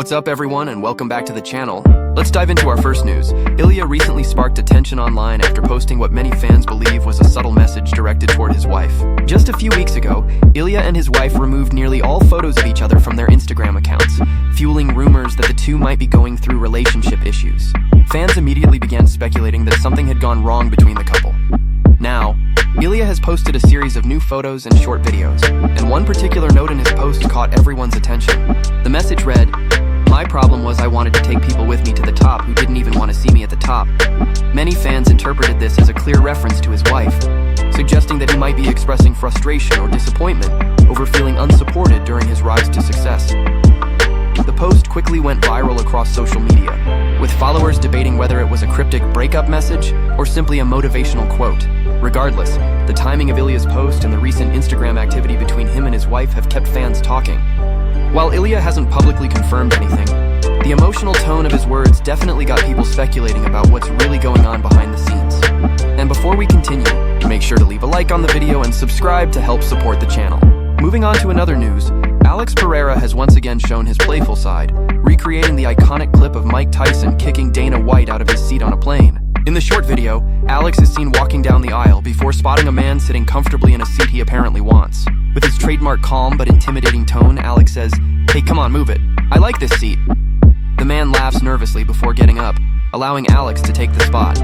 What's up everyone and welcome back to the channel. Let's dive into our first news. Ilia recently sparked attention online after posting what many fans believe was a subtle message directed toward his wife. Just a few weeks ago, Ilia and his wife removed nearly all photos of each other from their Instagram accounts, fueling rumors that the two might be going through relationship issues. Fans immediately began speculating that something had gone wrong between the couple. Now, Ilia has posted a series of new photos and short videos, and one particular note in his post caught everyone's attention. The message read, "My problem was I wanted to take people with me to the top who didn't even want to see me at the top." Many fans interpreted this as a clear reference to his wife, suggesting that he might be expressing frustration or disappointment over feeling unsupported during his rise to success. The post quickly went viral across social media, with followers debating whether it was a cryptic breakup message or simply a motivational quote. Regardless, the timing of Ilia's post and the recent Instagram activity between him and his wife have kept fans talking. While Ilia hasn't publicly confirmed anything, the emotional tone of his words definitely got people speculating about what's really going on behind the scenes. And before we continue, make sure to leave a like on the video and subscribe to help support the channel. Moving on to another news, Alex Pereira has once again shown his playful side, recreating the iconic clip of Mike Tyson kicking Dana White out of his seat on a plane. In the short video, Alex is seen walking down the aisle before spotting a man sitting comfortably in a seat he apparently wants. With his trademark calm but intimidating tone, Alex says, "Hey, come on, move it. I like this seat." The man laughs nervously before getting up, allowing Alex to take the spot.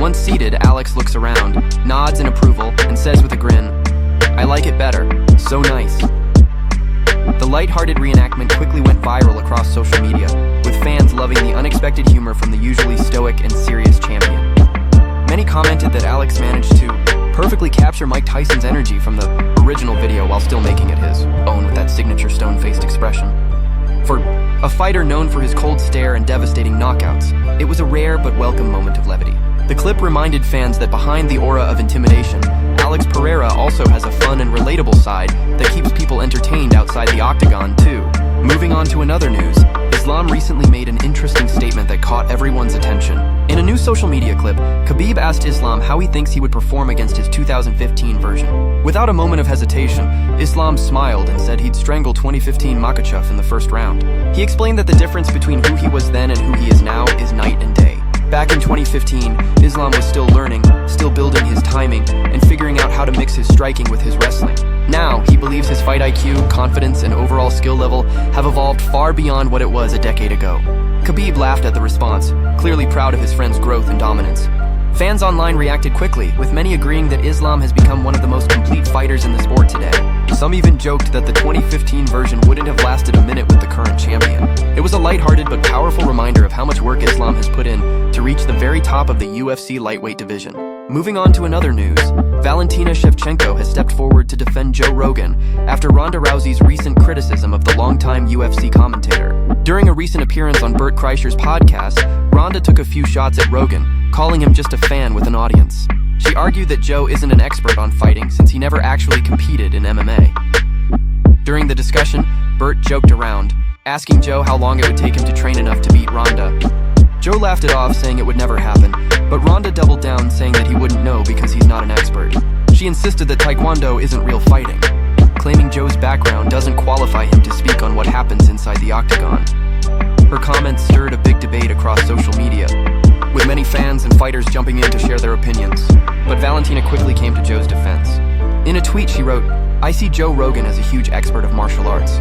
Once seated, Alex looks around, nods in approval, and says with a grin, "I like it better. So nice." The lighthearted reenactment quickly went viral across social media, with fans loving the unexpected humor from the usually stoic and serious champion. Many commented that Alex managed to perfectly capture Mike Tyson's energy from the original video while still making it his own with that signature stone-faced expression. For a fighter known for his cold stare and devastating knockouts, it was a rare but welcome moment of levity. The clip reminded fans that behind the aura of intimidation, Alex Pereira also has a fun and relatable side that keeps people entertained outside the octagon too. Moving on to another news, Islam recently made an interesting statement that caught everyone's attention. In a new social media clip, Khabib asked Islam how he thinks he would perform against his 2015 version. Without a moment of hesitation, Islam smiled and said he'd strangle 2015 Makhachev in the first round. He explained that the difference between who he was then and who he is now is night and day. Back in 2015, Islam was still learning, still building his timing, and figuring out how to mix his striking with his wrestling. Now, he believes his fight IQ, confidence, and overall skill level have evolved far beyond what it was a decade ago. Khabib laughed at the response, clearly proud of his friend's growth and dominance. Fans online reacted quickly, with many agreeing that Islam has become one of the most complete fighters in the sport today. Some even joked that the 2015 version wouldn't have lasted a minute with the current champion. It was a lighthearted but powerful reminder of how much work Islam has put in to reach the very top of the UFC lightweight division. Moving on to another news, Valentina Shevchenko has stepped forward to defend Joe Rogan after Ronda Rousey's recent criticism of the longtime UFC commentator. During a recent appearance on Bert Kreischer's podcast, Ronda took a few shots at Rogan, calling him just a fan with an audience. She argued that Joe isn't an expert on fighting since he never actually competed in MMA. During the discussion, Bert joked around, asking Joe how long it would take him to train enough to beat Ronda. Joe laughed it off, saying it would never happen, but Ronda doubled down, saying that he wouldn't know because he's not an expert. She insisted that Taekwondo isn't real fighting, claiming Joe's background doesn't qualify him to speak on what happens inside the octagon. Her comments stirred a big debate across social media, with many fans and fighters jumping in to share their opinions, but Valentina quickly came to Joe's defense. In a tweet she wrote, "I see Joe Rogan as a huge expert of martial arts,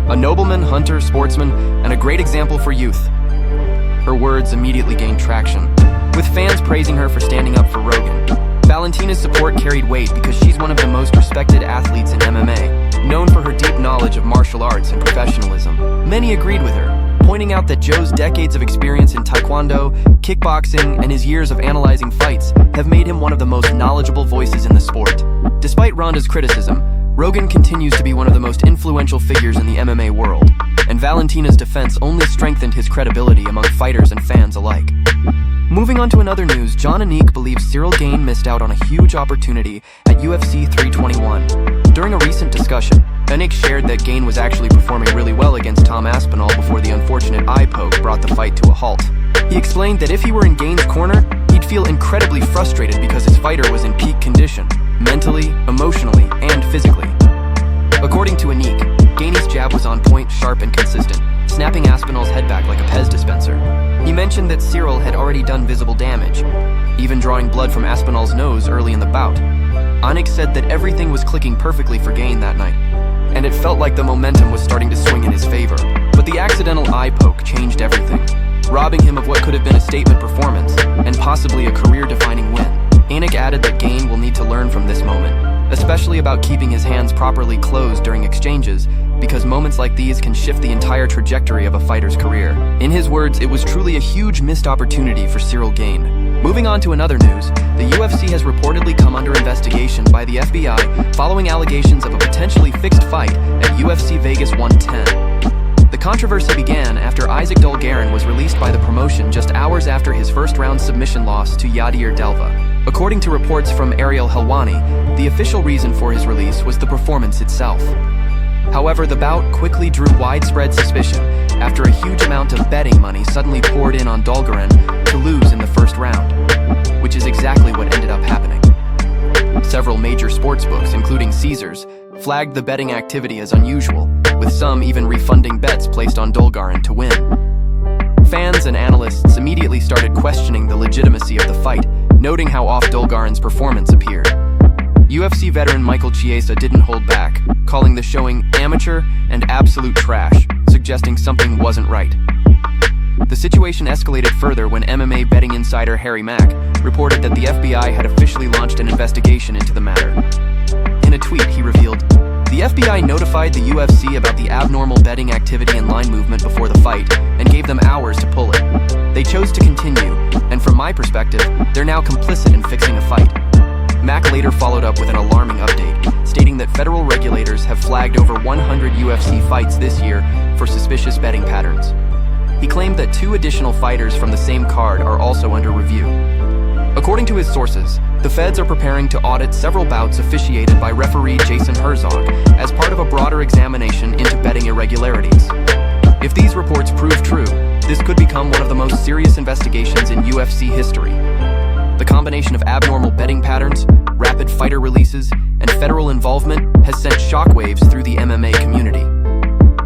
a nobleman, hunter, sportsman, and a great example for youth." Her words immediately gained traction, with fans praising her for standing up for Rogan. Valentina's support carried weight because she's one of the most respected athletes in MMA, known for her deep knowledge of martial arts and professionalism. Many agreed with her, pointing out that Joe's decades of experience in Taekwondo, kickboxing, and his years of analyzing fights have made him one of the most knowledgeable voices in the sport. Despite Ronda's criticism, Rogan continues to be one of the most influential figures in the MMA world, and Valentina's defense only strengthened his credibility among fighters and fans alike. Moving on to another news, John Anik believes Cyril Gane missed out on a huge opportunity at UFC 321. During a recent discussion, Anik shared that Gane was actually performing really well against Tom Aspinall before the unfortunate eye poke brought the fight to a halt. He explained that if he were in Gane's corner, he'd feel incredibly frustrated because his fighter was in peak condition, mentally, emotionally, and physically. According to Anik, Gane's jab was on point, sharp, and consistent, snapping Aspinall's head back like a Pez dispenser. He mentioned that Cyril had already done visible damage, even drawing blood from Aspinall's nose early in the bout. Onyx said that everything was clicking perfectly for Gane that night, and it felt like the momentum was starting to swing in his favor. But the accidental eye poke changed everything, robbing him of what could have been a statement performance, and possibly a career-defining win. Anik added that Gane will need to learn from this moment, especially about keeping his hands properly closed during exchanges, because moments like these can shift the entire trajectory of a fighter's career. In his words, it was truly a huge missed opportunity for Cyril Gane. Moving on to another news, the UFC has reportedly come under investigation by the FBI following allegations of a potentially fixed fight at UFC Vegas 110. The controversy began after Isaac Dolgaren was released by the promotion just hours after his first-round submission loss to Yadir Delva. According to reports from Ariel Helwani, the official reason for his release was the performance itself. However, the bout quickly drew widespread suspicion after a huge amount of betting money suddenly poured in on Dolgaren to lose in the first round, which is exactly what ended up happening. Several major sportsbooks, including Caesars, flagged the betting activity as unusual, with some even refunding bets placed on Dolgaren to win. Fans and analysts immediately started questioning the legitimacy of the fight, noting how off Dolgaren's performance appeared. UFC veteran Michael Chiesa didn't hold back, calling the showing amateur and absolute trash, suggesting something wasn't right. The situation escalated further when MMA betting insider Harry Mack reported that the FBI had officially launched an investigation into the matter. In a tweet, he revealed, "The FBI notified the UFC about the abnormal betting activity and line movement before the fight and gave them hours to pull it. They chose to continue, and from my perspective, they're now complicit in fixing a fight." Mack later followed up with an alarming update, stating that federal regulators have flagged over 100 UFC fights this year for suspicious betting patterns. He claimed that 2 additional fighters from the same card are also under review. According to his sources, the feds are preparing to audit several bouts officiated by referee Jason Herzog as part of a broader examination into betting irregularities. If these reports prove true, this could become one of the most serious investigations in UFC history. The combination of abnormal betting patterns, rapid fighter releases, and federal involvement has sent shockwaves through the MMA community.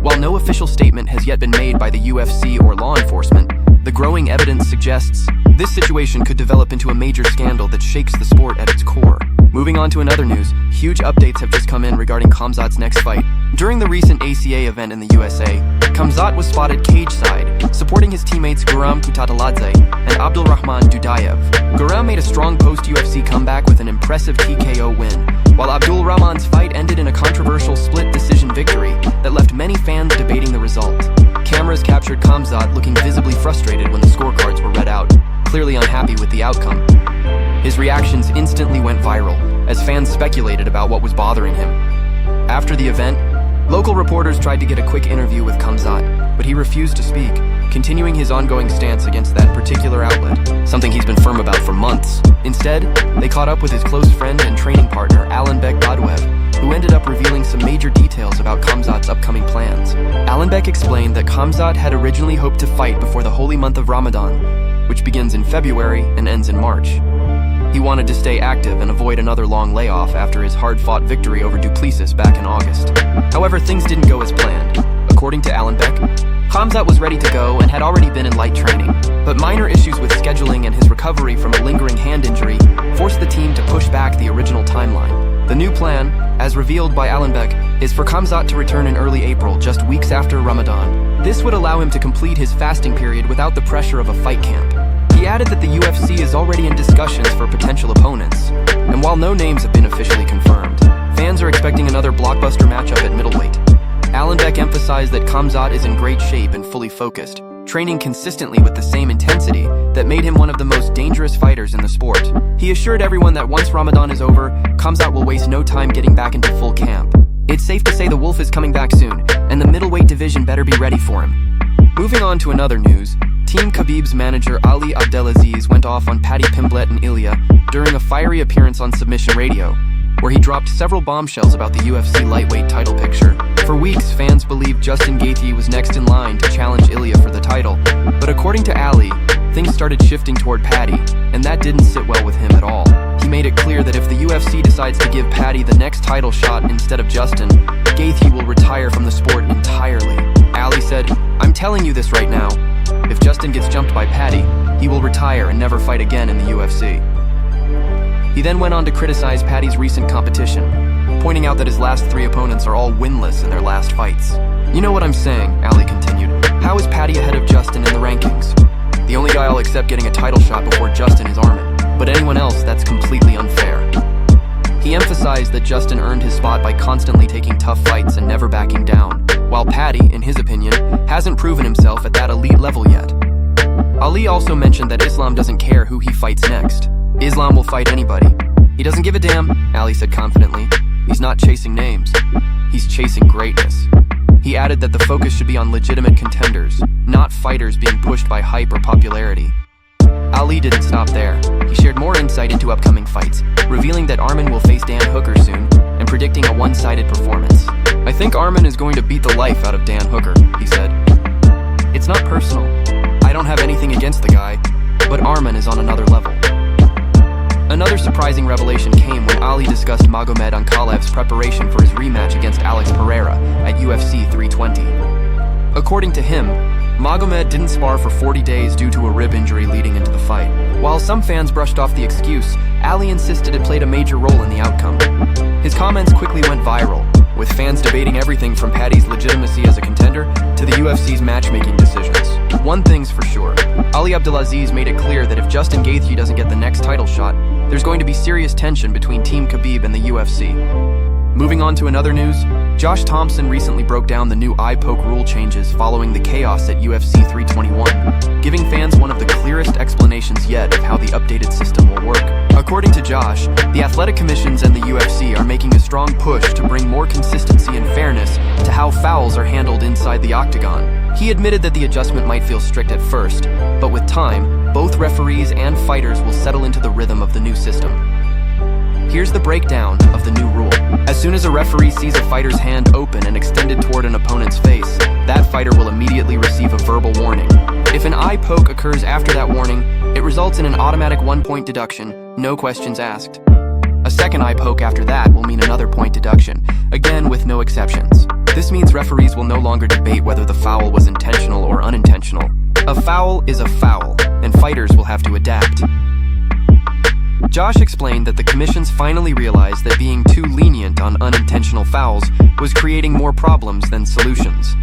While no official statement has yet been made by the UFC or law enforcement, the growing evidence suggests this situation could develop into a major scandal that shakes the sport at its core. Moving on to another news, huge updates have just come in regarding Khamzat's next fight. During the recent ACA event in the USA, Khamzat was spotted cage-side, supporting his teammates Guram Kutataladze and Abdulrahman Dudayev. Guram made a strong post-UFC comeback with an impressive TKO win, while Abdulrahman's fight ended in a controversial split decision victory that left many fans debating the result. Cameras captured Khamzat looking visibly frustrated when the scorecards were read out, clearly unhappy with the outcome. His reactions instantly went viral, as fans speculated about what was bothering him. After the event, local reporters tried to get a quick interview with Khamzat, but he refused to speak, continuing his ongoing stance against that particular outlet, something he's been firm about for months. Instead, they caught up with his close friend and training partner, Alanbek Badwev, who ended up revealing some major details about Khamzat's upcoming plans. Alanbek explained that Khamzat had originally hoped to fight before the holy month of Ramadan, which begins in February and ends in March. He wanted to stay active and avoid another long layoff after his hard-fought victory over Duplessis back in August. However, things didn't go as planned. According to Alanbek, Khamzat was ready to go and had already been in light training, but minor issues with scheduling and his recovery from a lingering hand injury forced the team to push back the original timeline. The new plan, as revealed by Alanbek, is for Khamzat to return in early April, just weeks after Ramadan. This would allow him to complete his fasting period without the pressure of a fight camp. He added that the UFC is already in discussions for potential opponents, and while no names have been officially confirmed, fans are expecting another blockbuster matchup at middleweight. Alanbek emphasized that Khamzat is in great shape and fully focused, training consistently with the same intensity that made him one of the most dangerous fighters in the sport. He assured everyone that once Ramadan is over, Khamzat will waste no time getting back into full camp. It's safe to say the Wolf is coming back soon, and the middleweight division better be ready for him. Moving on to another news, Team Khabib's manager Ali Abdelaziz went off on Paddy and Ilia during a fiery appearance on Submission Radio, where he dropped several bombshells about the UFC lightweight title picture. For weeks, fans believed Justin Gaethje was next in line to challenge Ilia for the title, but according to Ali, things started shifting toward Paddy, and that didn't sit well with him at all. He made it clear that if the UFC decides to give Paddy the next title shot instead of Justin, Gaethje will retire from the sport entirely. Ali said, "I'm telling you this right now. If Justin gets jumped by Paddy, he will retire and never fight again in the UFC. He then went on to criticize Paddy's recent competition, pointing out that his last 3 opponents are all winless in their last fights. You know what I'm saying, Ali continued. How is Paddy ahead of Justin in the rankings? The only guy I'll accept getting a title shot before Justin is Arman, but anyone else, that's completely unfair. He emphasized that Justin earned his spot by constantly taking tough fights and never backing down, while Paddy, in his opinion, hasn't proven himself at that elite level yet. Ali also mentioned that Islam doesn't care who he fights next. Islam will fight anybody. He doesn't give a damn, Ali said confidently. He's not chasing names. He's chasing greatness. He added that the focus should be on legitimate contenders, not fighters being pushed by hype or popularity. Ali didn't stop there. He shared more insight into upcoming fights, revealing that Arman will face Dan Hooker soon, and predicting a one-sided performance. I think Arman is going to beat the life out of Dan Hooker, he said. It's not personal. I don't have anything against the guy, but Arman is on another level. Another surprising revelation came when Ali discussed Magomed Ankalaev's preparation for his rematch against Alex Pereira at UFC 320. According to him, Magomed didn't spar for 40 days due to a rib injury leading into the fight. While some fans brushed off the excuse, Ali insisted it played a major role in the outcome. His comments quickly went viral, with fans debating everything from Paddy's legitimacy as a contender to the UFC's matchmaking decisions. One thing's for sure, Ali Abdelaziz made it clear that if Justin Gaethje doesn't get the next title shot, there's going to be serious tension between Team Khabib and the UFC. Moving on to another news, Josh Thomson recently broke down the new eye poke rule changes following the chaos at UFC 321, giving fans one of the clearest explanations yet of how the updated system will work. According to Josh, the athletic commissions and the UFC are making a strong push to bring more consistency and fairness to how fouls are handled inside the octagon. He admitted that the adjustment might feel strict at first, but with time, both referees and fighters will settle into the rhythm of the new system. Here's the breakdown of the new rule. As soon as a referee sees a fighter's hand open and extended toward an opponent's face, that fighter will immediately receive a verbal warning. If an eye poke occurs after that warning, it results in an automatic 1-point deduction, no questions asked. A second eye poke after that will mean another point deduction, again with no exceptions. This means referees will no longer debate whether the foul was intentional or unintentional. A foul is a foul, and fighters will have to adapt. Josh explained that the commissions finally realized that being too lenient on unintentional fouls was creating more problems than solutions.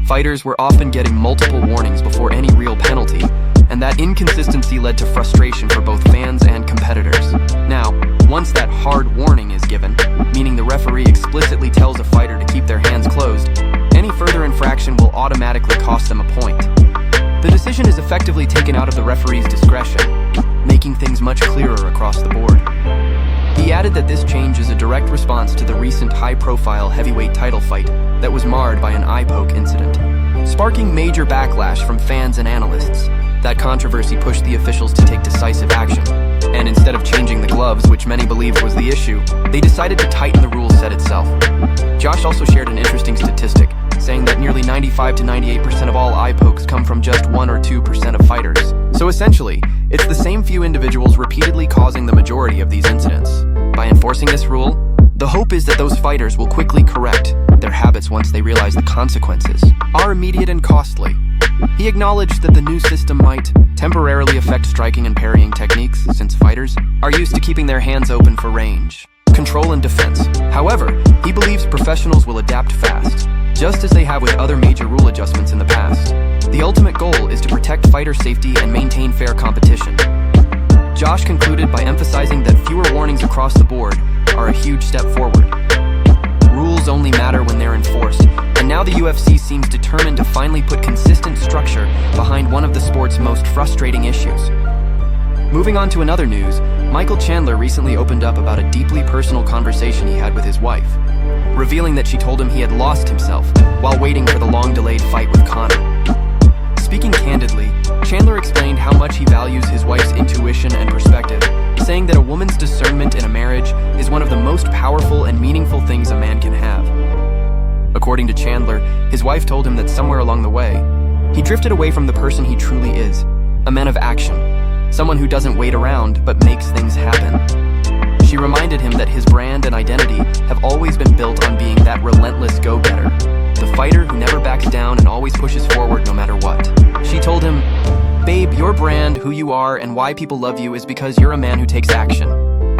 Fighters were often getting multiple warnings before any real penalty, and that inconsistency led to frustration for both fans and competitors. Now, once that hard warning is given, meaning the referee explicitly tells a fighter to keep their hands closed, any further infraction will automatically cost them a point. The decision is effectively taken out of the referee's discretion, making things much clearer across the board. He added that this change is a direct response to the recent high-profile heavyweight title fight that was marred by an eye poke incident, sparking major backlash from fans and analysts. That controversy pushed the officials to take decisive action, and instead of changing the gloves, which many believed was the issue, they decided to tighten the rule set itself. Josh also shared an interesting statistic, saying that nearly 95 to 98% of all eye pokes come from just 1 or 2% of fighters. So essentially, it's the same few individuals repeatedly causing the majority of these incidents. By enforcing this rule, the hope is that those fighters will quickly correct their habits once they realize the consequences are immediate and costly. He acknowledged that the new system might temporarily affect striking and parrying techniques, since fighters are used to keeping their hands open for range, control, and defense. However, he believes professionals will adapt fast, just as they have with other major rule adjustments in the past. The ultimate goal is to protect fighter safety and maintain fair competition. Josh concluded by emphasizing that fewer warnings across the board are a huge step forward. Rules only matter when they're enforced, and now the UFC seems determined to finally put consistent structure behind one of the sport's most frustrating issues. Moving on to another news, Michael Chandler recently opened up about a deeply personal conversation he had with his wife, revealing that she told him he had lost himself while waiting for the long-delayed fight with Conor. Speaking candidly, Chandler explained how much he values his wife's intuition and perspective, saying that a woman's discernment in a marriage is one of the most powerful and meaningful things a man can have. According to Chandler, his wife told him that somewhere along the way, he drifted away from the person he truly is, a man of action, someone who doesn't wait around but makes things happen. She reminded him that his brand and identity have always been built on being that relentless go-getter, the fighter who never backs down and always pushes forward no matter what. She told him, "Babe, your brand, who you are, and why people love you is because you're a man who takes action.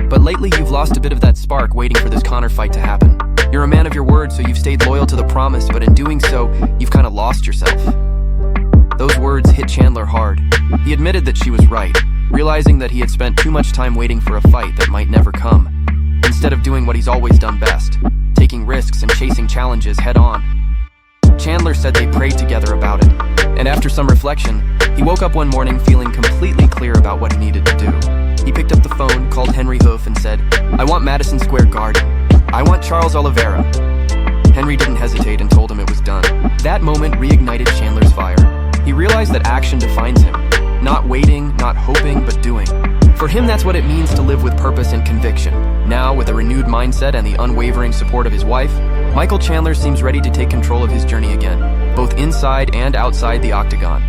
But lately you've lost a bit of that spark waiting for this Conor fight to happen. You're a man of your word, so you've stayed loyal to the promise, but in doing so, you've kind of lost yourself." Those words hit Chandler hard. He admitted that she was right, realizing that he had spent too much time waiting for a fight that might never come, instead of doing what he's always done best, taking risks and chasing challenges head on. Chandler said they prayed together about it, and after some reflection, he woke up one morning feeling completely clear about what he needed to do. He picked up the phone, called Henry Hoof, and said, "I want Madison Square Garden. I want Charles Oliveira." Henry didn't hesitate and told him it was done. That moment reignited Chandler's fire. He realized that action defines him. Not waiting, not hoping, but doing. For him, that's what it means to live with purpose and conviction. Now, with a renewed mindset and the unwavering support of his wife, Michael Chandler seems ready to take control of his journey again, both inside and outside the octagon.